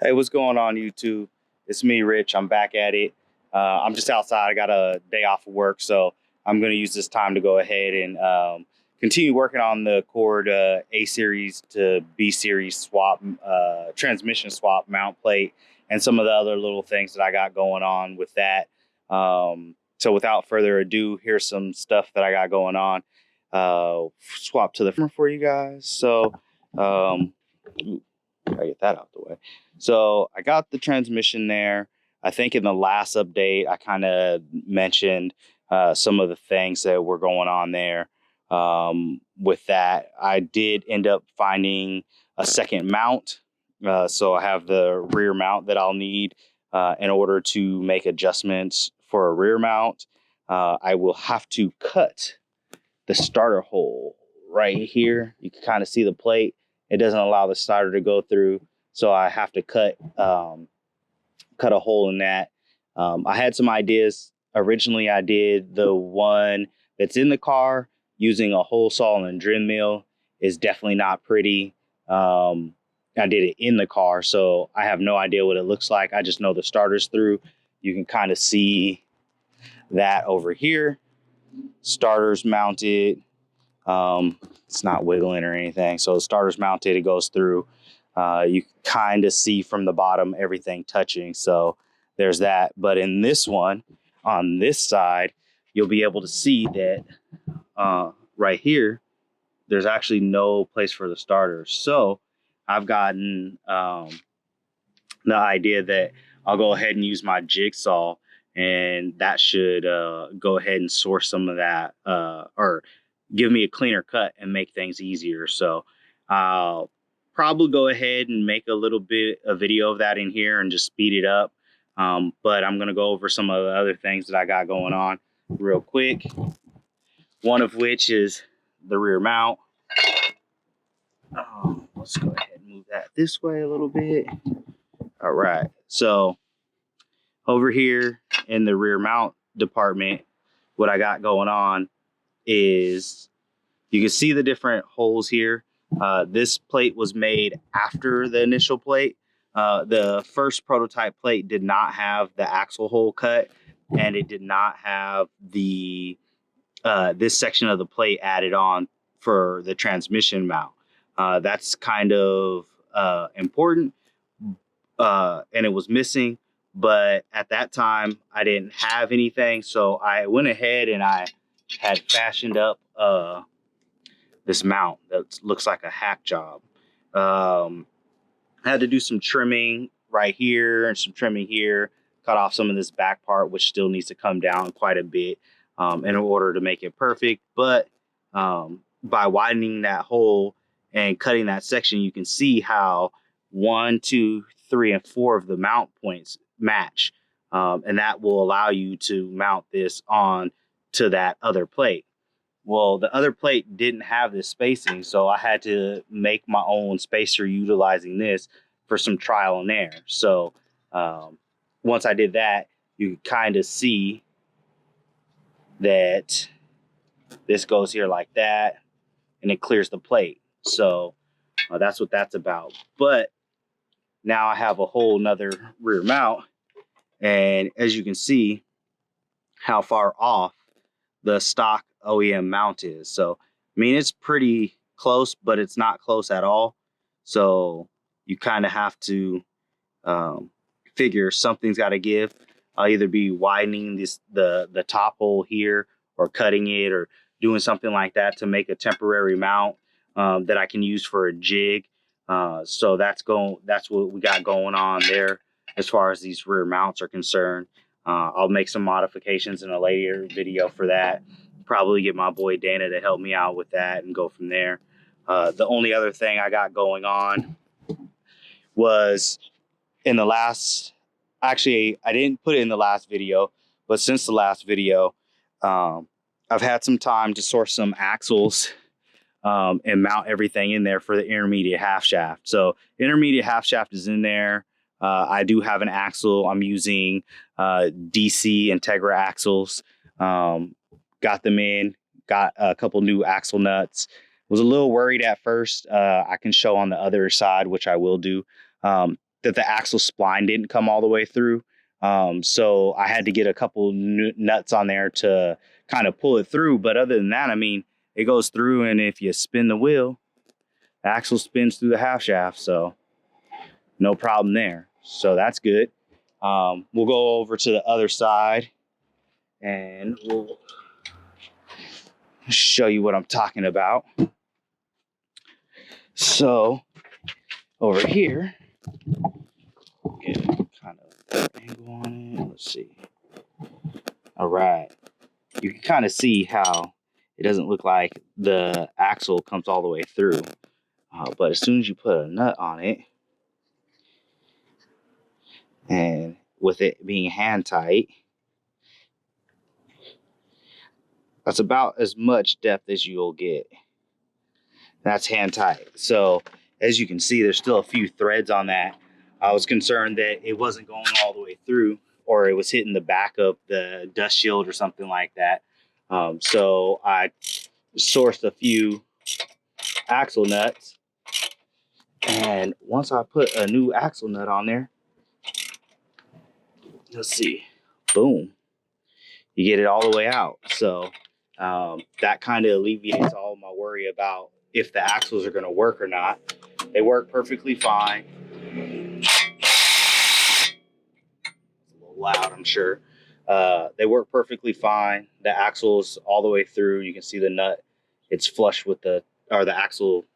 Hey, what's going on, YouTube? It's me, Rich. I'm back at it. I'm just outside. I got a day off of work, so I'm going to use this time to go ahead and continue working on the Cord A series to B series swap, transmission swap mount plate, and some of the other little things that I got going on with that. So without further ado, here's some stuff that I got going on. Swap to the front for you guys. So I get that out the way. So I got the transmission there. I think in the last update, I kind of mentioned some of the things that were going on there. With that, I did end up finding a second mount. So I have the rear mount that I'll need in order to make adjustments for a rear mount. I will have to cut the starter hole right here. You can kind of see the plate. It doesn't allow the starter to go through, so I have to cut a hole in that. I had some ideas. Originally, I did the one that's in the car using a hole saw and Dremel mill. Is definitely not pretty. I did it in the car, so I have no idea what it looks like. I just know the starter's through. You can kind of see that over here. Starter's mounted. It's not wiggling or anything. So the starter's mounted, it goes through. You kind of see from the bottom everything touching. So there's that. But in this one, on this side, you'll be able to see that right here, there's actually no place for the starter. So I've gotten the idea that I'll go ahead and use my jigsaw, and that should go ahead and source some of that or give me a cleaner cut and make things easier. So I'll probably go ahead and make a little bit of video of that in here and just speed it up. But I'm going to go over some of the other things that I got going on real quick. One of which is the rear mount. Let's go ahead and move that this way a little bit. All right. So over here in the rear mount department, what I got going on is you can see the different holes here. This plate was made after the initial plate. The first prototype plate did not have the axle hole cut, and it did not have the this section of the plate added on for the transmission mount. That's kind of important, and it was missing. But at that time, I didn't have anything, so I went ahead and I had fashioned up this mount that looks like a hack job. I had to do some trimming right here and some trimming here, cut off some of this back part, which still needs to come down quite a bit in order to make it perfect. But by widening that hole and cutting that section, you can see how 1, 2, 3, and 4 of the mount points match. And that will allow you to mount this on to that other plate. Well, the other plate didn't have this spacing, so I had to make my own spacer utilizing this for some trial and error. So once I did that, you can kind of see that this goes here like that, and it clears the plate. So that's what that's about. But now I have a whole nother rear mount, and as you can see how far off the stock OEM mount is. So I mean, it's pretty close, but it's not close at all. So you kind of have to figure something's got to give. I'll either be widening the top hole here, or cutting it, or doing something like that to make a temporary mount that I can use for a jig. So that's what we got going on there as far as these rear mounts are concerned. I'll make some modifications in a later video for that. Probably get my boy Dana to help me out with that and go from there. The only other thing I got going on was in the last, actually, I didn't put it in the last video, but since the last video, I've had some time to source some axles and mount everything in there for the intermediate half shaft. So intermediate half shaft is in there. I do have an axle. I'm using DC Integra axles. Got them in, got a couple new axle nuts. Was a little worried at first. I can show on the other side, which I will do, that the axle spline didn't come all the way through. So I had to get a couple nuts on there to kind of pull it through. But other than that, I mean, it goes through, and if you spin the wheel, the axle spins through the half shaft. So no problem there. So that's good. We'll go over to the other side and we'll show you what I'm talking about. So over here, get kind of angle on it. Let's see. All right. You can kind of see how it doesn't look like the axle comes all the way through. But as soon as you put a nut on it, and with it being hand tight, that's about as much depth as you'll get. That's hand tight. So as you can see, there's still a few threads on that. I was concerned that it wasn't going all the way through, or it was hitting the back of the dust shield or something like that. So I sourced a few axle nuts, and once I put a new axle nut on there, let's see, boom, you get it all the way out. So that kind of alleviates all my worry about if the axles are going to work or not. They work perfectly fine. It's a little loud, I'm sure. They work perfectly fine. The axle's all the way through. You can see the nut. It's flush with the axle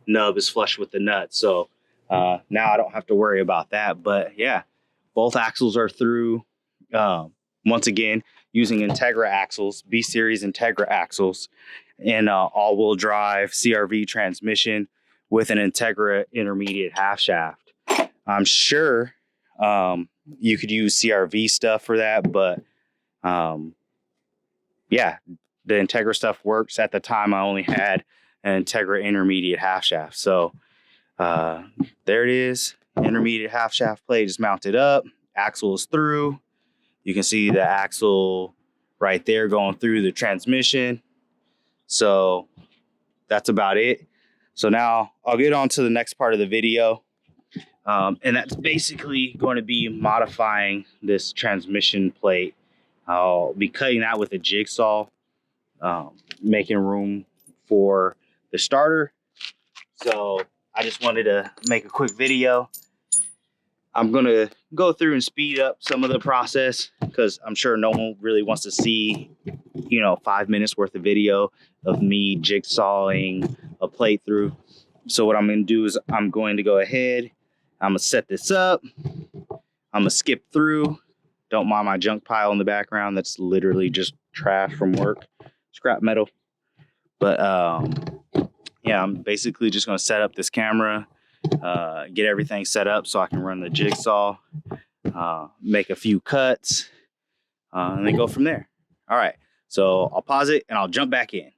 nub is flush with the nut. So now I don't have to worry about that. But yeah, both axles are through. Once again, using Integra axles, B series Integra axles, and all-wheel drive CRV transmission with an Integra intermediate half shaft. I'm sure you could use CRV stuff for that, but yeah, the Integra stuff works. At the time, I only had an Integra intermediate half shaft. So there it is. Intermediate half shaft plate is mounted up. Axle is through. You can see the axle right there going through the transmission. So that's about it. So now I'll get on to the next part of the video. And that's basically going to be modifying this transmission plate. I'll be cutting that with a jigsaw, making room for the starter. So I just wanted to make a quick video. I'm going to go through and speed up some of the process because I'm sure no one really wants to see, 5 minutes worth of video of me jigsawing a plate through. So what I'm going to do is I'm going to go ahead. I'm going to set this up. I'm going to skip through. Don't mind my junk pile in the background. That's literally just trash from work, scrap metal. But yeah, I'm basically just going to set up this camera, get everything set up so I can run the jigsaw, make a few cuts, and then go from there. All right, so I'll pause it and I'll jump back in.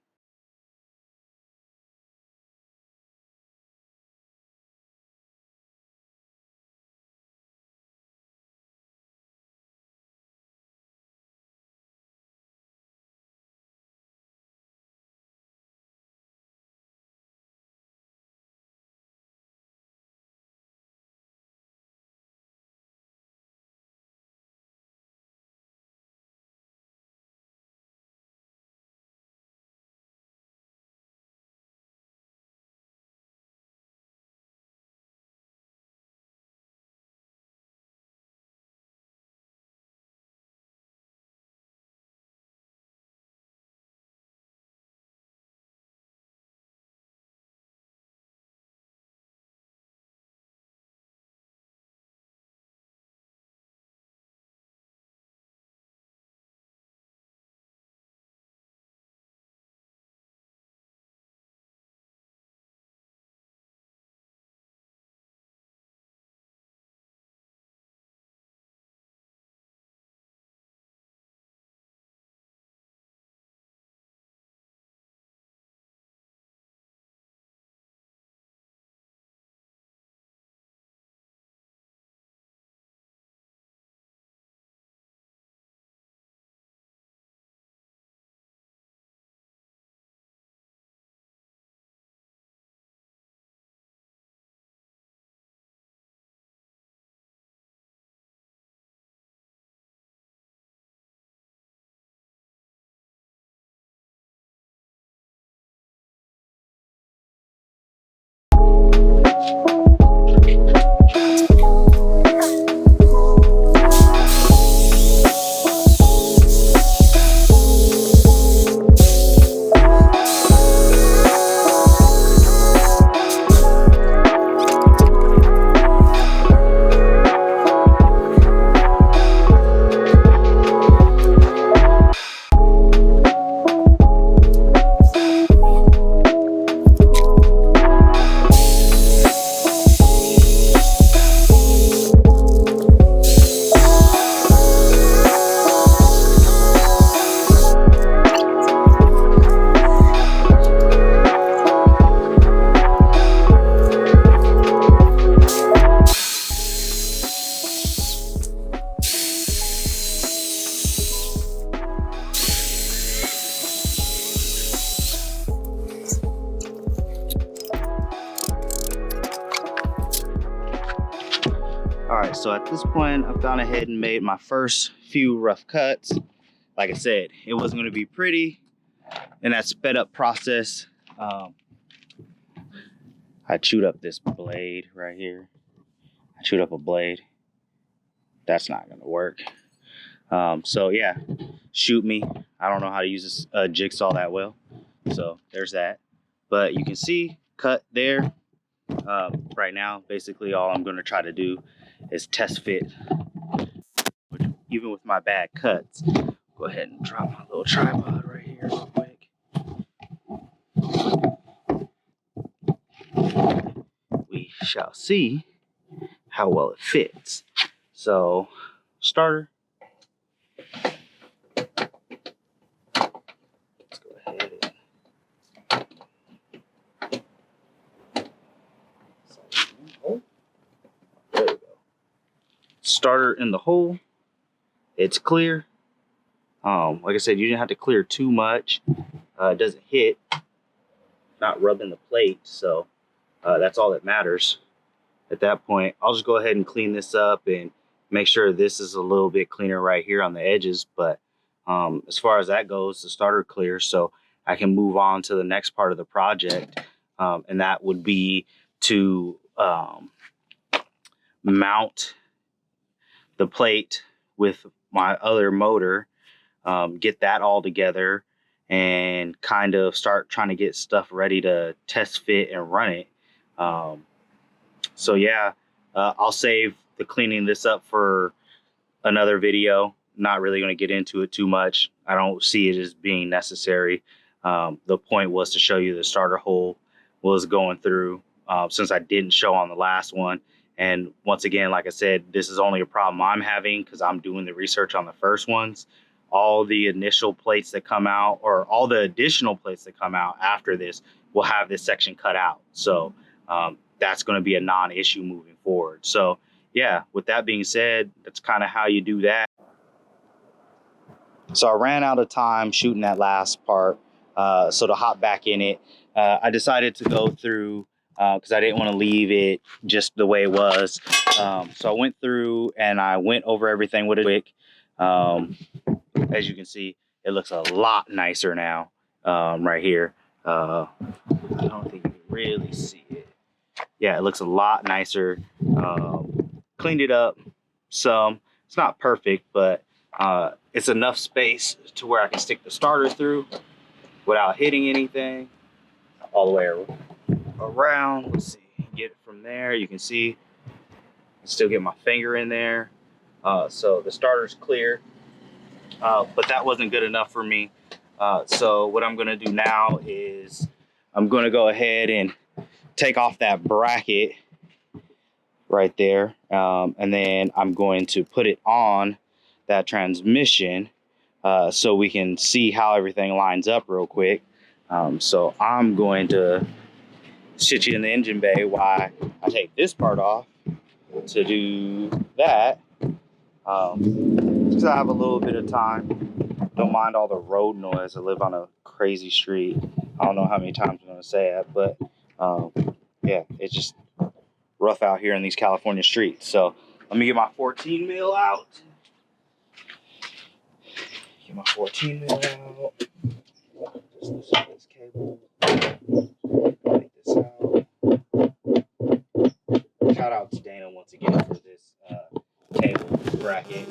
All right, so at this point, I've gone ahead and made my first few rough cuts. Like I said, it wasn't going to be pretty in that sped up process. I chewed up this blade right here. I chewed up a blade. That's not going to work. So yeah, shoot me. I don't know how to use this jigsaw that well. So there's that. But you can see, cut there. Right now, basically all I'm going to try to do is test fit. Even with my bad cuts. Go ahead and drop my little tripod right here real quick. We shall see how well it fits. So, starter. Let's go ahead and oh, there we go. Starter in the hole. It's clear. Like I said, you didn't have to clear too much. It doesn't hit, not rubbing the plate, so that's all that matters. At that point, I'll just go ahead and clean this up and make sure this is a little bit cleaner right here on the edges. But as far as that goes, the starter clear, so I can move on to the next part of the project, and that would be to mount the plate with my other motor, get that all together, and kind of start trying to get stuff ready to test fit and run it. So yeah, I'll save the cleaning this up for another video. Not really going to get into it too much. I don't see it as being necessary. The point was to show you the starter hole was going through, since I didn't show on the last one. And once again, like I said, this is only a problem I'm having because I'm doing the research on the first ones. All the initial plates that come out, or all the additional plates that come out after this, will have this section cut out. So that's going to be a non-issue moving forward. So yeah, with that being said, that's kind of how you do that. So I ran out of time shooting that last part. So to hop back in it, I decided to go through, because I didn't want to leave it just the way it was. So I went through and I went over everything with it quick. As you can see, it looks a lot nicer now, right here. I don't think you can really see it. Yeah, it looks a lot nicer. Cleaned it up some. It's not perfect, but it's enough space to where I can stick the starter through without hitting anything. All the way around. Let's see, get it from there. You can see I can still get my finger in there. So the starter's clear, but that wasn't good enough for me. So what I'm gonna do now is I'm gonna go ahead and take off that bracket right there, and then I'm going to put it on that transmission, so we can see how everything lines up real quick. So I'm going to sit you in the engine bay while I take this part off to do that, because I have a little bit of time. Don't mind all the road noise. I live on a crazy street. I don't know how many times I'm going to say that, but yeah, it's just rough out here in these California streets. So let me get my 14 mil out. Get my 14 mil out. Just loosen this cable. Take this out. Shout out to Dana once again for this cable bracket.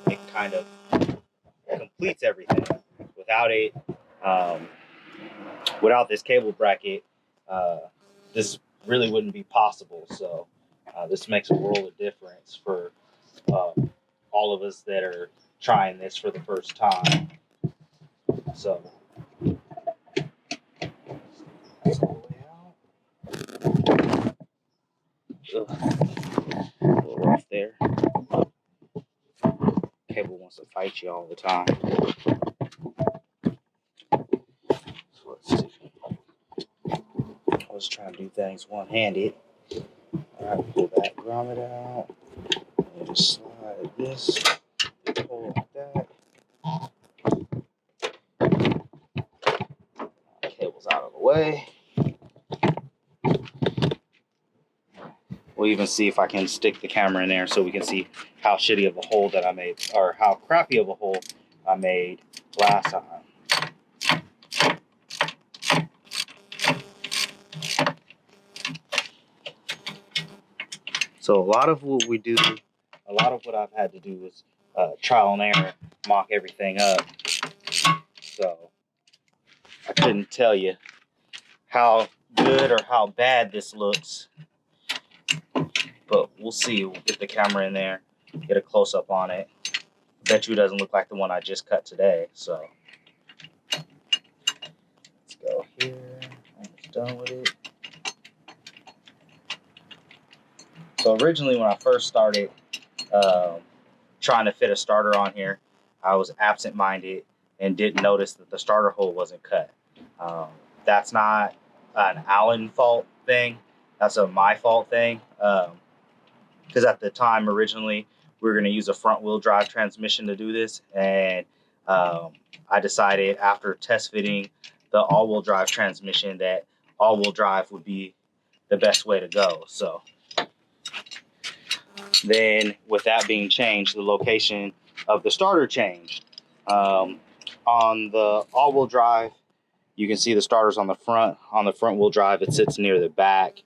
It kind of completes everything. Without it, without this cable bracket, this really wouldn't be possible. So this makes a world of difference for all of us that are trying this for the first time. So that's all the way out. A little rough there. Cable wants to fight you all the time. So let's see. Let's try and do things one-handed. All right, pull that grommet out. And just slide this. Pull like that. Cable's out of the way. We'll even see if I can stick the camera in there so we can see how shitty of a hole that I made, or how crappy of a hole I made last time. So a lot of what I've had to do is trial and error, mock everything up. So I couldn't tell you how good or how bad this looks, but we'll see. We'll get the camera in there, get a close up on it. I bet you it doesn't look like the one I just cut today. So let's go here. Almost done with it. So originally when I first started trying to fit a starter on here, I was absent-minded and didn't notice that the starter hole wasn't cut. That's not an Allen fault thing. That's a my fault thing. Because at the time, originally, we were going to use a front-wheel drive transmission to do this. And I decided after test fitting the all-wheel drive transmission that all-wheel drive would be the best way to go. So then with that being changed, the location of the starter changed. On the all-wheel drive, you can see the starter's on the front. On the front-wheel drive, it sits near the back.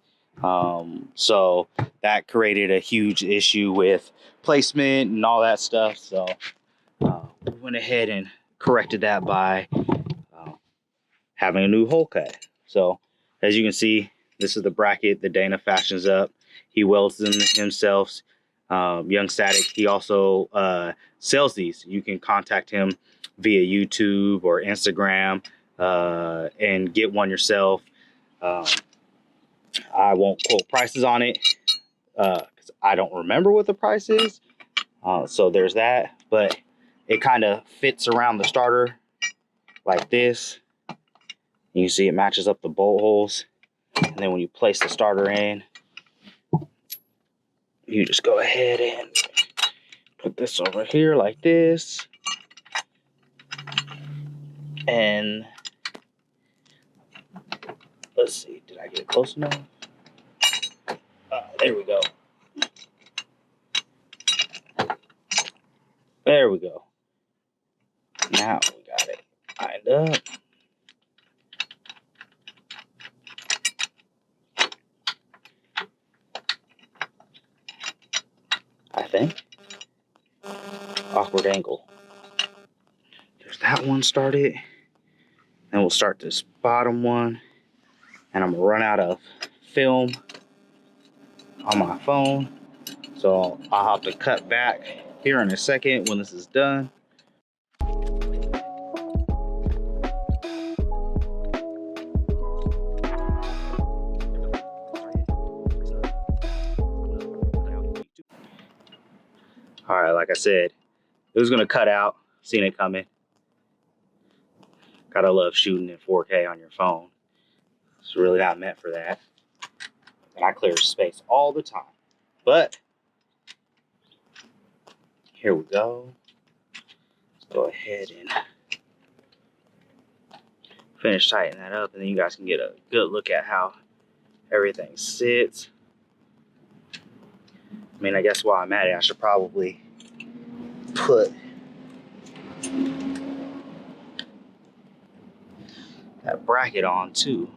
So that created a huge issue with placement and all that stuff. So we went ahead and corrected that by having a new hole cut. So as you can see, this is the bracket that Dana fashions up. He welds them himself. Young Static, he also sells these. You can contact him via YouTube or Instagram and get one yourself. I won't quote prices on it because I don't remember what the price is. So there's that, but it kind of fits around the starter like this. You can see it matches up the bolt holes. And then when you place the starter in, you just go ahead and put this over here like this. And let's see, did I get it close enough? There we go. There we go. Now we got it lined up. I think. Awkward angle. There's that one started. Then we'll start this bottom one. And I'm gonna run out of film on my phone. So I'll have to cut back here in a second when this is done. All right, like I said, it was gonna cut out, seen it coming. Gotta love shooting in 4K on your phone. It's really not meant for that. And I clear space all the time. But here we go. Let's go ahead and finish tightening that up, and then you guys can get a good look at how everything sits. I mean, I guess while I'm at it, I should probably put that bracket on too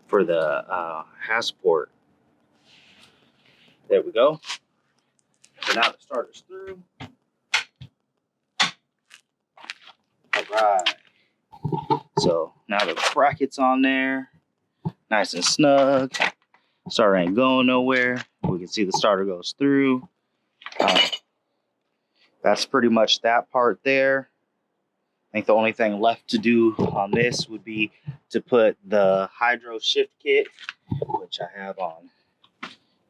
for the Hasport. There we go. So now the starter's through. All right. So now the bracket's on there, nice and snug. Starter ain't going nowhere. We can see the starter goes through. That's pretty much that part there. I think the only thing left to do on this would be to put the hydro shift kit, which I have on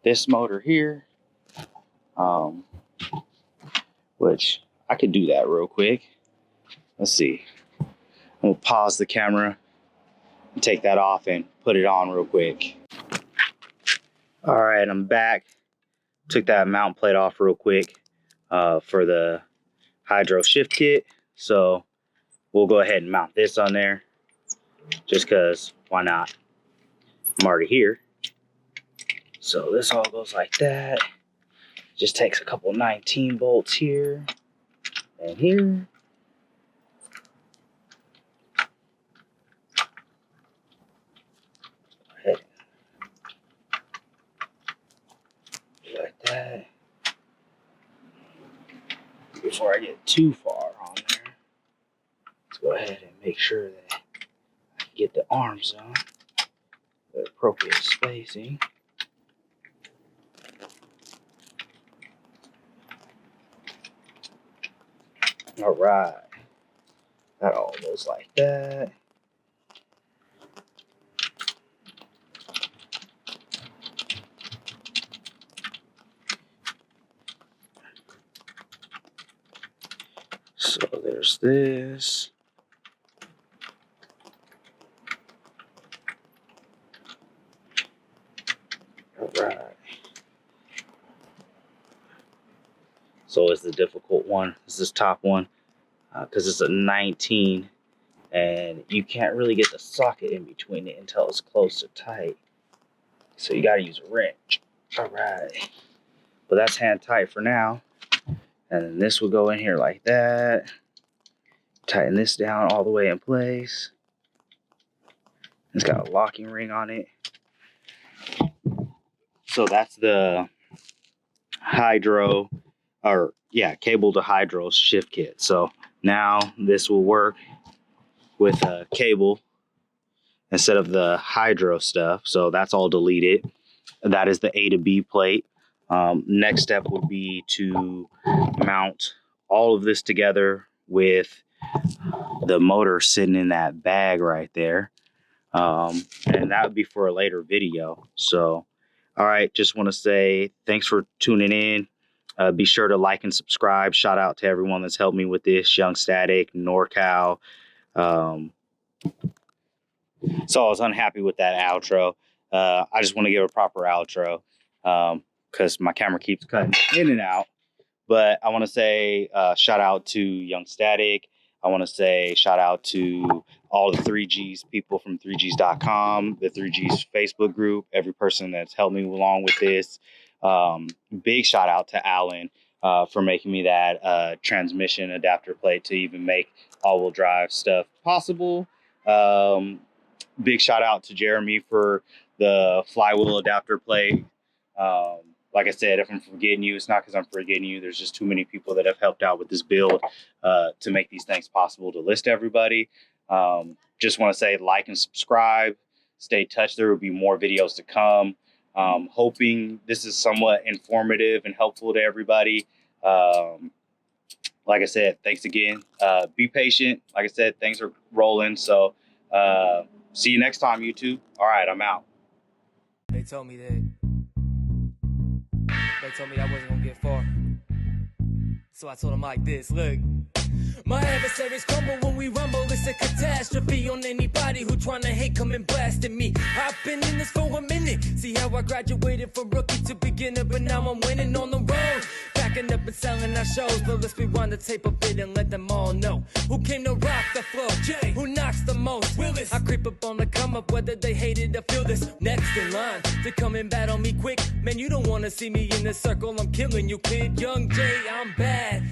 this motor here, which I could do that real quick. Let's see. We'll pause the camera and take that off and put it on real quick. All right, I'm back. Took that mount plate off real quick for the hydro shift kit. So we'll go ahead and mount this on there just because why not? I'm already here. So this all goes like that. Just takes a couple 19 bolts here and here. Like that. Before I get too far on there, let's go ahead and make sure that I can get the arms on the appropriate spacing. All right, that all goes like that. So there's this. All right. So it's the difficult one. It's this top one because it's a 19, and you can't really get the socket in between it until it's close to tight. So you got to use a wrench. All right. But that's hand tight for now. And then this will go in here like that. Tighten this down all the way in place. It's got a locking ring on it. So that's the hydro, or yeah, cable to hydro shift kit. So now this will work with a cable instead of the hydro stuff. So that's all deleted. That is the A2B plate. Next step would be to mount all of this together with the motor sitting in that bag right there. And that would be for a later video. So, all right, just want to say thanks for tuning in. Be sure to like and subscribe. Shout out to everyone that's helped me with this, Young Static, NorCal. So I was unhappy with that outro. I just want to give a proper outro because my camera keeps cutting in and out. But I want to say shout out to Young Static. I want to say shout out to all the 3Gs people from 3Gs.com, the 3Gs Facebook group, every person that's helped me along with this. Big shout out to Alan for making me that transmission adapter plate to even make all-wheel drive stuff possible. Big shout out to Jeremy for the flywheel adapter plate. Like I said, if I'm forgetting you, it's not because I'm forgetting you. There's just too many people that have helped out with this build to make these things possible to list everybody. Just want to say like and subscribe. Stay touched. There will be more videos to come. Hoping this is somewhat informative and helpful to everybody. Like I said, thanks again. Be patient. Like I said, things are rolling. So see you next time, YouTube. All right, I'm out. They told me I wasn't gonna get far. So I told them like this, look. My adversaries crumble when we rumble. It's a catastrophe on anybody who tryna hate, come and blast at me. I've been in this for a minute. See how I graduated from rookie to beginner, but now I'm winning on the road. Backing up and selling our shows, but let's rewind the tape a bit and let them all know who came to rock the flow. Jay, who knocks the most. Willis, I creep up on the come up, whether they hate it or feel this. Next in line to come and battle me quick. Man, you don't wanna see me in this circle. I'm killing you, kid. Young Jay, I'm bad.